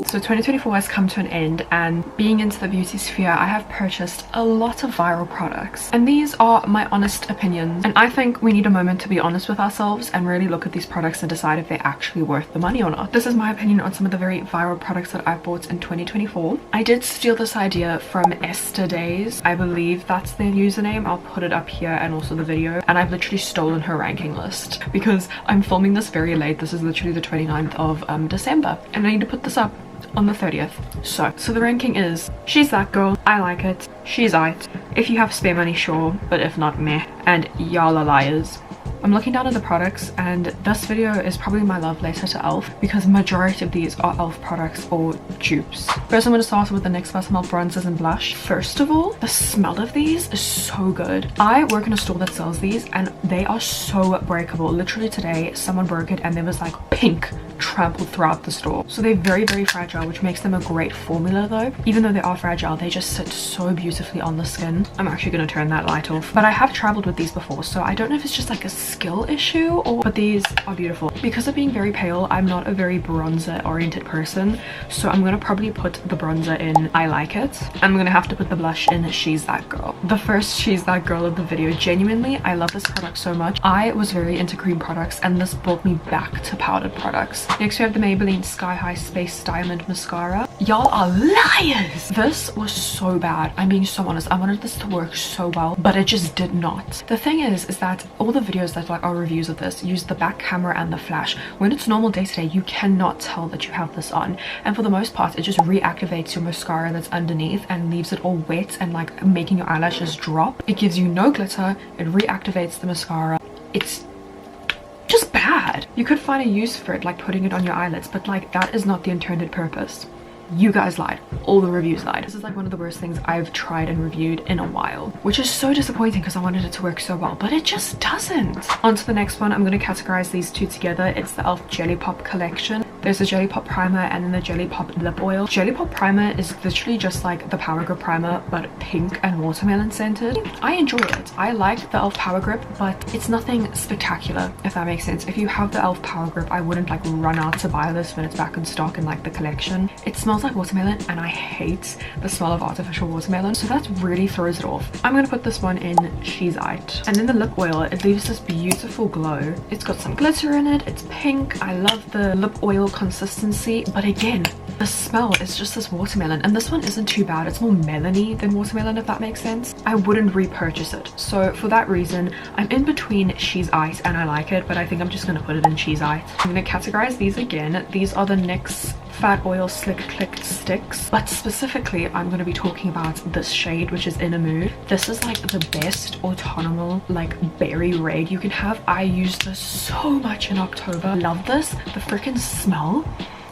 So 2024 has come to an end, and being into the beauty sphere, I have purchased a lot of viral products, and these are my honest opinions, and I think we need a moment to be honest with ourselves and really look at these products and decide if they're actually worth the money or not. This is my opinion on some of the very viral products that I've bought in 2024. I did steal this idea from Esther Days, I believe that's their username. I'll put it up here and also the video, and I've literally stolen her ranking list because I'm filming this very late. This is literally the 29th of December, and I need to put this up on the 30th. So the ranking is: she's that girl, I like it, she's aight, if you have spare money sure, but if not meh, and y'all are liars. I'm looking down at the products, and this video is probably my love letter to elf because majority of these are elf products or dupes. First, I'm going to start with the NYX by Smell bronzers and blush. First of all, the smell of these is so good. I work in a store that sells these, and they are so breakable. Literally today someone broke it and there was like pink trampled throughout the store. So they're very, very fragile, which makes them a great formula though. Even though they are fragile, they just sit so beautifully on the skin. I'm actually going to turn that light off, but I have traveled with these before, so I don't know if it's just like a skill issue or, but these are beautiful. Because of being very pale, I'm not a very bronzer oriented person, so I'm going to probably put the bronzer in I Like It. I'm going to have to put the blush in She's That Girl. The first She's That Girl of the video. Genuinely, I love this product so much. I was very into cream products, and this brought me back to powdered products. Next we have the Maybelline Sky High Space Diamond Mascara. Y'all are liars! This was so bad. I'm being so honest. I wanted this to work so well, but it just did not. The thing is that all the videos that like are reviews of this use the back camera and the flash. When it's normal day to day, you cannot tell that you have this on, and for the most part it just reactivates your mascara that's underneath and leaves it all wet and like making your eyelashes drop. It gives you no glitter, it reactivates the mascara. It's just bad. You could find a use for it, like putting it on your eyelids, but like that is not the intended purpose. You guys lied. All the reviews lied. This is like one of the worst things I've tried and reviewed in a while, which is so disappointing because I wanted it to work so well, but it just doesn't. On to the next one. I'm going to categorize these two together. It's the elf Jelly Pop collection. There's a Jelly Pop primer and then the Jelly Pop lip oil. Jelly Pop primer is literally just like the Power Grip primer, but pink and watermelon scented. I enjoy it. I like the elf Power Grip, but it's nothing spectacular, if that makes sense. If you have the elf Power Grip, I wouldn't like run out to buy this when it's back in stock in like the collection. It smells like watermelon, and I hate the smell of artificial watermelon, so that really throws it off. I'm gonna put this one in She's Aight. And then the lip oil, it leaves this beautiful glow. It's got some glitter in it, it's pink. I love the lip oil consistency, but again, the smell is just this watermelon, and this one isn't too bad. It's more melony than watermelon, if that makes sense. I wouldn't repurchase it, so for that reason I'm in between She's Aight and I Like It, but I think I'm just gonna put it in She's Aight. I'm gonna categorize these again. These are the NYX Fat Oil Slick Clicked Sticks, but specifically I'm going to be talking about this shade, which is In a Mood. This is like the best autumnal like berry red you can have. I used this so much in October. Love this. The freaking smell,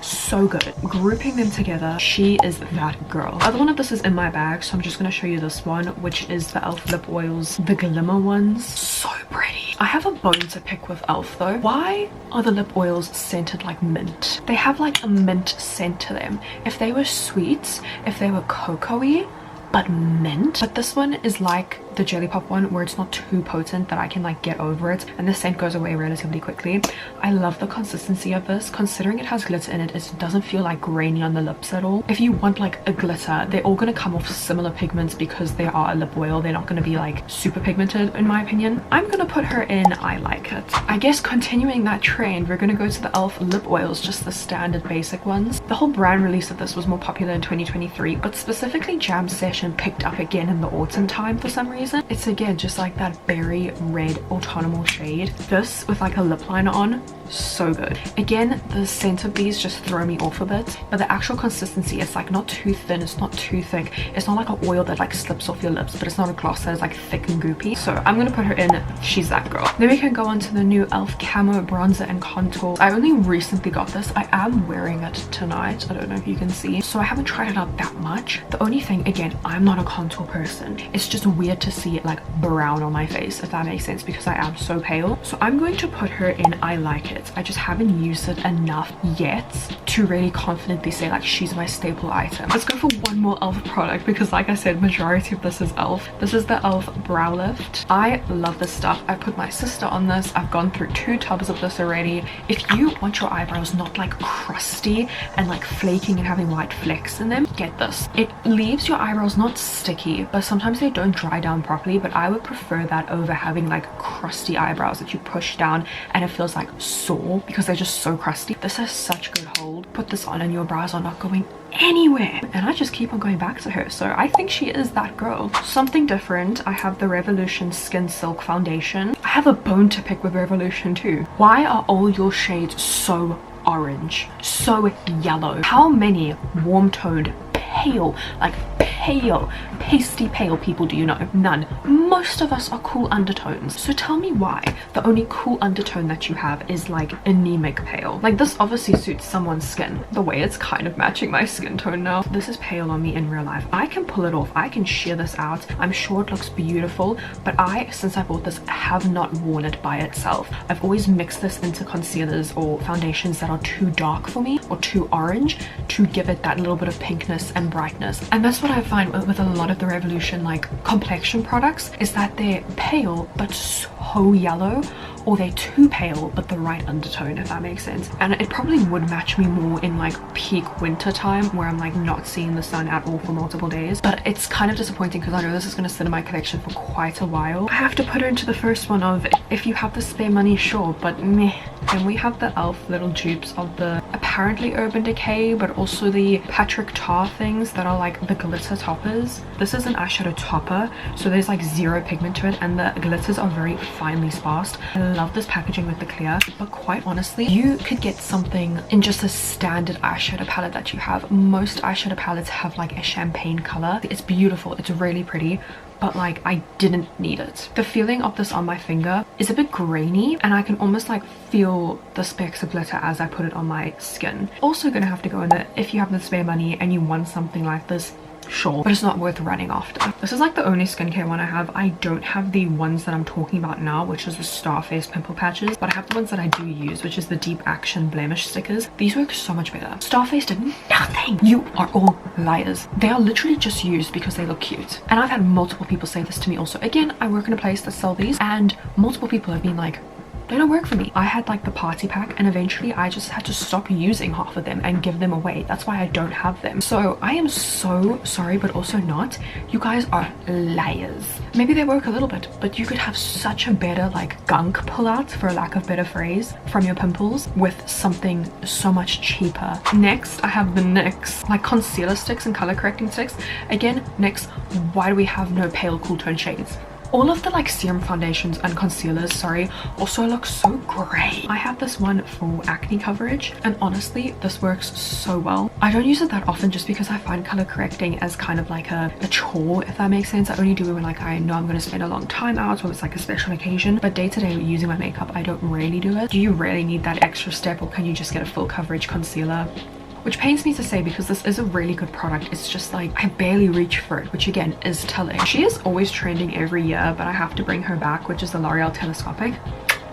so good. Grouping them together, She Is That Girl. The other one of this is in my bag, so I'm just going to show you this one, which is the elf lip oils, the glimmer ones. So pretty. I have a bone to pick with elf though. Why are the lip oils scented like mint? They have like a mint scent to them. If they were sweet, if they were cocoa-y, but mint. But this one is like the Jelly Pop one, where it's not too potent that I can like get over it, and the scent goes away relatively quickly. I love the consistency of this. Considering it has glitter in it, it doesn't feel like grainy on the lips at all. If you want like a glitter, they're all going to come off similar pigments because they are a lip oil. They're not going to be like super pigmented in my opinion. I'm going to put her in I Like It. I guess continuing that trend, we're going to go to the elf lip oils, just the standard basic ones. The whole brand release of this was more popular in 2023, but specifically Jam Session picked up again in the autumn time for some reason. It's again just like that berry red autumnal shade. This with like a lip liner on, so good. Again, the scent of these just throw me off a bit, but the actual consistency, it's like not too thin, it's not too thick, it's not like an oil that like slips off your lips, but it's not a gloss that is like thick and goopy. So I'm gonna put her in She's That Girl. Then we can go on to the new elf Camo Bronzer and Contour. I only recently got this. I am wearing it tonight. I don't know if you can see, so I haven't tried it out that much. The only thing, again, I'm not a contour person. It's just weird to to see like brown on my face, if that makes sense, because I am so pale. So I'm going to put her in I Like It. I just haven't used it enough yet to really confidently say like she's my staple item. Let's go for one more e.l.f. product, because like I said, majority of this is e.l.f. This is the e.l.f. Brow Lift. I love this stuff. I put my sister on this. I've gone through 2 tubs of this already. If you want your eyebrows not like crusty and like flaking and having white flecks in them, get this. It leaves your eyebrows not sticky, but sometimes they don't dry down properly, but I would prefer that over having like crusty eyebrows that you push down and it feels like sore because they're just so crusty. This has such good hold. Put this on and your brows are not going anywhere, and I just keep on going back to her. So I think she is that girl. Something different, I have the Revolution Skin Silk Foundation. I have a bone to pick with Revolution too. Why are all your shades so orange, so yellow? How many warm toned, pale, like pale, pasty pale people do you know? None. Most of us are cool undertones. So tell me why the only cool undertone that you have is like anemic pale. Like this obviously suits someone's skin. The way it's kind of matching my skin tone now. This is pale on me in real life. I can pull it off. I can shear this out. I'm sure it looks beautiful, but since I bought this, have not worn it by itself. I've always mixed this into concealers or foundations that are too dark for me or too orange to give it that little bit of pinkness and brightness. And that's what I find with a lot of the Revolution like complexion products, is that they're pale but so yellow, or they're too pale but the right undertone, if that makes sense. And it probably would match me more in like peak winter time where I'm like not seeing the sun at all for multiple days. But it's kind of disappointing because I know this is going to sit in my collection for quite a while. I have to put her into the first one of, if you have the spare money, sure, but meh. Then we have the e.l.f. little dupes of the apparently Urban Decay but also the Patrick Tar things that are like the glitter toppers. This is an eyeshadow topper, so there's like zero pigment to it and the glitters are very finely sparsed. I love this packaging with the clear, but quite honestly, you could get something in just a standard eyeshadow palette that you have. Most eyeshadow palettes have like a champagne color. It's beautiful, it's really pretty, but like I didn't need it. The feeling of this on my finger is a bit grainy and I can almost like feel the specks of glitter as I put it on my skin. Also gonna have to go in there, if you have the spare money and you want something like this, sure, but it's not worth running after. This is like the only skincare one I have. I don't have the ones that I'm talking about now, which is the Starface pimple patches, but I have the ones that I do use, which is the Deep Action blemish stickers. These work so much better. Starface did nothing. You are all liars. They are literally just used because they look cute. And I've had multiple people say this to me also. Again, I work in a place that sell these and multiple people have been like, they don't work for me. I had like the party pack and eventually I just had to stop using half of them and give them away. That's why I don't have them. So I am so sorry, but also not. You guys are liars. Maybe they work a little bit, but you could have such a better like gunk pullout, for lack of better phrase, from your pimples with something so much cheaper. Next, I have the NYX like concealer sticks and color correcting sticks. Again, NYX, why do we have no pale cool tone shades? All of the like serum foundations and concealers, sorry, also look so great. I have this one for acne coverage and honestly this works so well. I don't use it that often just because I find color correcting as kind of like a chore, if that makes sense. I only do it when like I know I'm going to spend a long time out or it's like a special occasion, but day to day using my makeup I don't really do it. Do you really need that extra step, or can you just get a full coverage concealer? Which pains me to say because this is a really good product. It's just like I barely reach for it, which again is telling. She is always trending every year, but I have to bring her back, which is the L'Oreal Telescopic.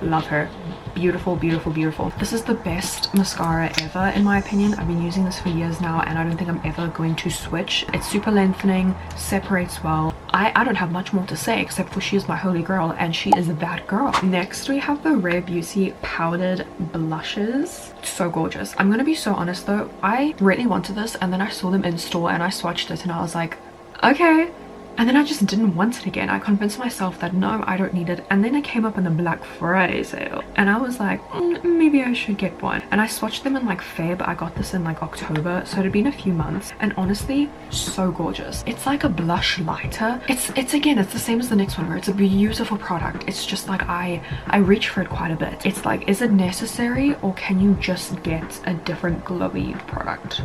Love her. Beautiful, beautiful, beautiful. This is the best mascara ever in my opinion. I've been using this for years now and I don't think I'm ever going to switch. It's super lengthening, separates well. I don't have much more to say except for she is my holy girl and she is that girl. Next we have the Rare Beauty powdered blushes. So gorgeous. I'm gonna be so honest though, I really wanted this and then I saw them in store and I swatched it and I was like, okay. And then I just didn't want it again. I convinced myself that no, I don't need it. And then it came up in the Black Friday sale. And I was like, maybe I should get one. And I swatched them in like Feb. I got this in like October. So it had been a few months. And honestly, so gorgeous. It's like a blush lighter. It's again, it's the same as the next one where it's a beautiful product. It's just like I reach for it quite a bit. It's like, is it necessary or can you just get a different glowy product?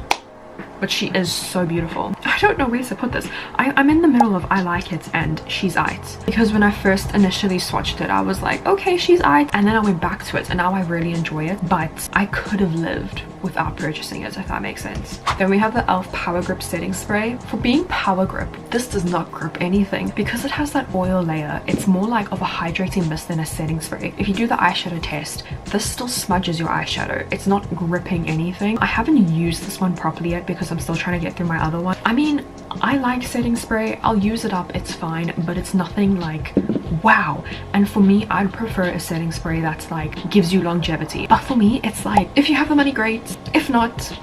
but she is so beautiful. I don't know where to put this. I'm in the middle of I like it and she's aight, because when I first initially swatched it I was like, okay, she's aight, and then I went back to it and now I really enjoy it, but I could have lived without purchasing it, if that makes sense. Then we have the e.l.f. Power Grip setting spray. For being power grip, this does not grip anything because it has that oil layer. It's more like of a hydrating mist than a setting spray. If you do the eyeshadow test, this still smudges your eyeshadow. It's not gripping anything. I haven't used this one properly yet because I'm still trying to get through my other one. I mean, I like setting spray, I'll use it up, it's fine, but it's nothing like wow. And for me, I'd prefer a setting spray that's like gives you longevity. But for me, it's like, if you have the money, great. If not,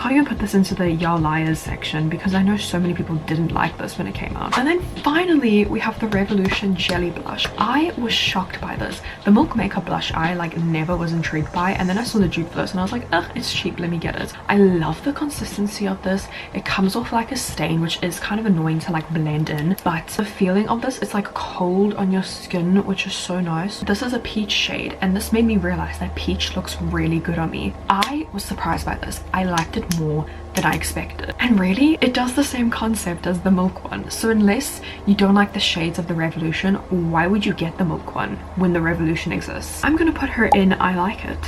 can't even put this into the y'all liars section because I know so many people didn't like this when it came out. And then finally we have the Revolution Jelly Blush. I was shocked by this. The Milk Makeup blush I like never was intrigued by, and then I saw the dupe for this and I was like, ugh, it's cheap, let me get it. I love the consistency of this. It comes off like a stain, which is kind of annoying to like blend in, but the feeling of this, it's like cold on your skin, which is so nice. This is a peach shade, and this made me realize that peach looks really good on me. I was surprised by this. I liked it more than I expected, and really it does the same concept as the Milk one. So unless you don't like the shades of the Revolution, why would you get the Milk one when the Revolution exists? I'm gonna put her in I like it.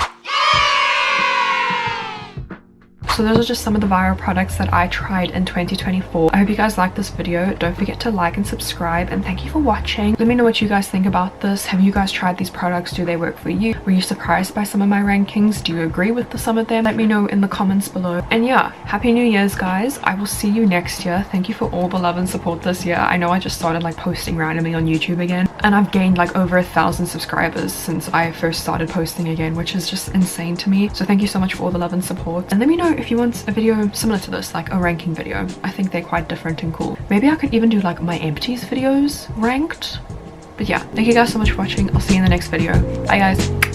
So those are just some of the viral products that I tried in 2024. I hope you guys liked this video. Don't forget to like and subscribe, and thank you for watching. Let me know what you guys think about this. Have you guys tried these products? Do they work for you? Were you surprised by some of my rankings? Do you agree with some of them? Let me know in the comments below. And yeah, happy New Year's guys. I will see you next year. Thank you for all the love and support this year. I know I just started like posting randomly on YouTube again, and I've gained like over 1,000 subscribers since I first started posting again, which is just insane to me. So thank you so much for all the love and support, and let me know if you want a video similar to this, like a ranking video. I think they're quite different and cool. Maybe I could even do like my empties videos ranked. But yeah, thank you guys so much for watching. I'll see you in the next video. Bye guys.